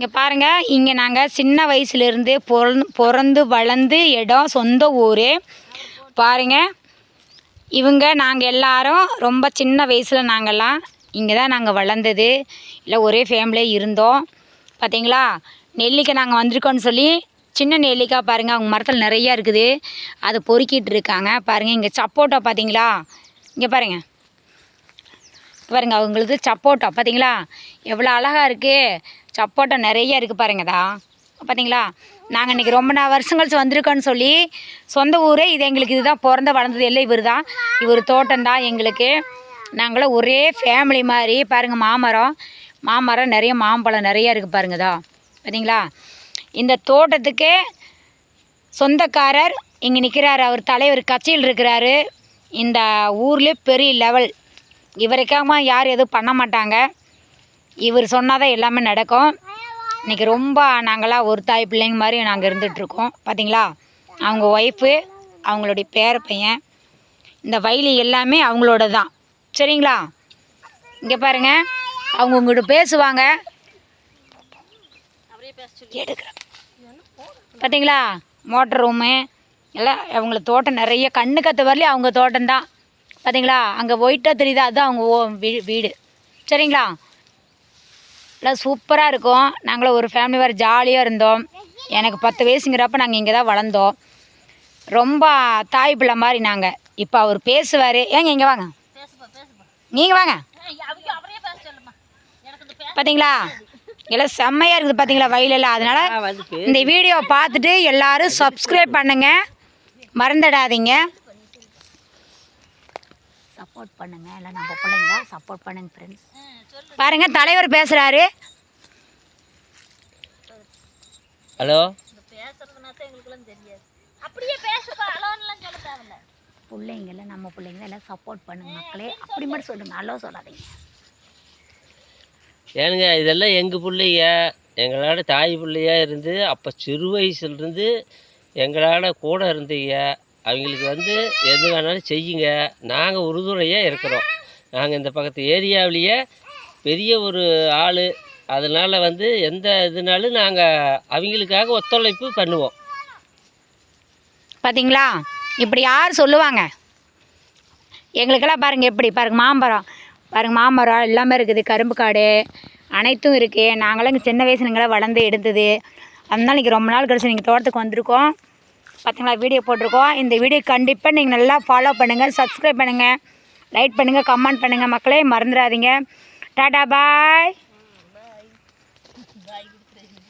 இங்கே பாருங்கள், இங்கே நாங்கள் சின்ன வயசுலேருந்து பிறந்து வளர்ந்து இடம் சொந்த ஊர். பாருங்கள், இவங்க நாங்கள் எல்லாரும் ரொம்ப சின்ன வயசில் நாங்கள்லாம் இங்கே தான் நாங்கள் வளர்ந்தது. இல்லை ஒரே ஃபேமிலியே இருந்தோம். பார்த்தீங்களா, நெல்லிக்காய் நாங்கள் வந்திருக்கோன்னு சொல்லி சின்ன நெல்லிக்காய் பாருங்கள், அவங்க மரத்தில் நிறையா இருக்குது. அதை பொறுக்கிட்டு இருக்காங்க. பாருங்கள், இங்கே சப்போட்டா பார்த்தீங்களா, இங்கே பாருங்கள் அவங்களுக்கு சப்போட்டா பார்த்தீங்களா எவ்வளோ அழகாக இருக்குது. சப்போட்டா நிறைய இருக்குது பாருங்கதா. பார்த்தீங்களா, நாங்கள் இன்றைக்கி ரொம்ப வருஷம் கழிச்சு வந்திருக்கோன்னு சொல்லி சொந்த ஊரே இது எங்களுக்கு. இதுதான் பிறந்த வளர்ந்தது எல்லாம் இவர் தான். இவர் தோட்டம்தான் எங்களுக்கு. நாங்களும் ஒரே ஃபேமிலி மாதிரி. பாருங்கள், மாமரம் நிறைய மாம்பழம் நிறையா இருக்குது பாருங்கதா. பார்த்தீங்களா, இந்த தோட்டத்துக்கு சொந்தக்காரர் இங்கே நிற்கிறார். அவர் தலைவர் கட்சியில் இருக்கிறாரு. இந்த ஊர்லேயே பெரிய லெவல். இவருக்காக யாரும் எதுவும் பண்ண மாட்டாங்க. இவர் சொன்னால் தான் எல்லாமே நடக்கும். இன்றைக்கி ரொம்ப நாங்களாம் ஒரு தாய் பிள்ளைங்க மாதிரி நாங்கள் இருந்துகிட்ருக்கோம். பார்த்தீங்களா, அவங்க ஒய்ஃபு, அவங்களுடைய பேர பையன், இந்த வயலி எல்லாமே அவங்களோட தான். சரிங்களா, இங்கே பாருங்கள், அவங்க உங்கள்கிட்ட பேசுவாங்க. எடுக்கிறேன் பார்த்தீங்களா, மோட்டர் ரூமு எல்லாம் அவங்கள தோட்டம் நிறைய கண்ணு கற்று வரலையும் அவங்க தோட்டம்தான். பார்த்தீங்களா, அங்கே ஒயிட்டாக தெரியுது, அதுதான் அவங்க வீடு. சரிங்களா, எல்லாம் சூப்பராக இருக்கும். நாங்களும் ஒரு ஃபேமிலி வேறு ஜாலியாக இருந்தோம். எனக்கு 10 வயசுங்கிறப்ப நாங்கள் இங்கே தான் வளர்ந்தோம். ரொம்ப தாய் பிள்ளை மாதிரி நாங்கள். இப்போ அவர் பேசுவார். ஏங்க இங்கே வாங்க, நீங்கள் வாங்க. பார்த்தீங்களா, எல்லாம் செம்மையாக இருக்குது. பார்த்தீங்களா வயலெல்லாம். அதனால் இந்த வீடியோவை பார்த்துட்டு எல்லோரும் சப்ஸ்கிரைப் பண்ணுங்கள், மறந்துடாதீங்க. சப்போர்ட் பண்ணுங்கள். எல்லாம் நம்ம பிள்ளைங்க சப்போர்ட் பண்ணுங்கள் ஃப்ரெண்ட்ஸ். பாருங்கள், தலைவர் பேசுகிறாரு. ஹலோ, பிள்ளைங்கெல்லாம் நம்ம பிள்ளைங்க எல்லாம் சப்போர்ட் பண்ணுங்க மக்களே. அப்படி மட்டும் சொல்லுங்கள், ஹலோ சொல்லாதீங்க. ஏனுங்க, இதெல்லாம் எங்கள் பிள்ளைங்க, எங்களோட தாய் பிள்ளையா இருந்து அப்போ சிறு வயசுலேருந்து எங்களோட கூட இருந்தீங்க. அவங்களுக்கு எது வேணாலும் செய்யுங்க. நாங்கள் உறுதுணையாக இருக்கிறோம். நாங்கள் இந்த பக்கத்து ஏரியாவிலேயே பெரிய ஒரு ஆள். அதனால் எந்த இதுனாலும் நாங்கள் அவங்களுக்காக ஒத்துழைப்பு பண்ணுவோம். பார்த்தீங்களா, இப்படி யார் சொல்லுவாங்க? எங்களுக்கெல்லாம் பாருங்கள் எப்படி பாருங்கள், மாமரம் எல்லாமே இருக்குது. கரும்பு காடு அனைத்தும் இருக்குது. நாங்களாம் இங்கே சின்ன வயசுல இங்கெல்லாம் வளர்ந்து எடுத்தது. அதனால இன்றைக்கி ரொம்ப நாள் கழிச்சு நீங்கள் தோட்டத்துக்கு வந்திருக்கோம். பார்த்தீங்களா, வீடியோ போட்டிருக்கோம். இந்த வீடியோ கண்டிப்பாக நீங்கள் நல்லா ஃபாலோ பண்ணுங்கள், சப்ஸ்கிரைப் பண்ணுங்கள், லைக் பண்ணுங்கள், கமெண்ட் பண்ணுங்கள் மக்களே. மறந்துடாதீங்க. டாடா பாய்.